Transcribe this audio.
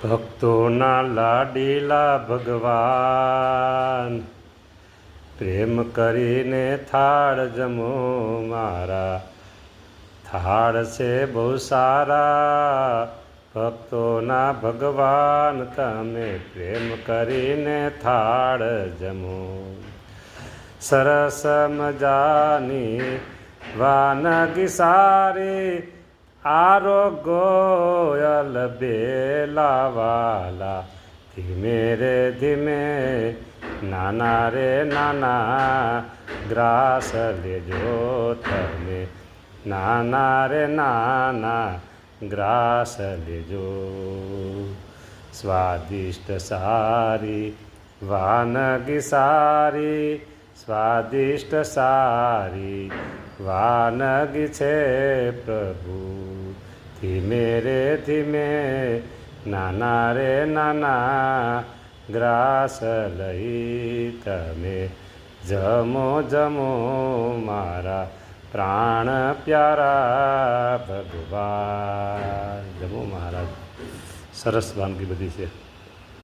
ભક્તોના લાડીલા ભગવાન, પ્રેમ કરીને થાળ જમો મારા, થાળ છે બહુ સારા. ભક્તોના ભગવાન તમે પ્રેમ કરીને થાળ જમો. સરસ મજાની વાનગી સારી, આરોગોયલ બેલાવાલા. ધીમે રે ધીમે નાના રે નાના ગ્રાસ લેજો તમે, નાના રે નાના ગ્રાસ લેજો. સ્વાદિષ્ટ સારી વાનગી સારી, સ્વાદિષ્ટ સારી વાનગી છે પ્રભુ. ધીમે રે ધીમે નાના રે નાના ગ્રાસ લઈ તમે જમો જમો મારા પ્રાણ પ્યારા ભગવાન. જમો મહારાજ. સરસ વાનગી બધી છે.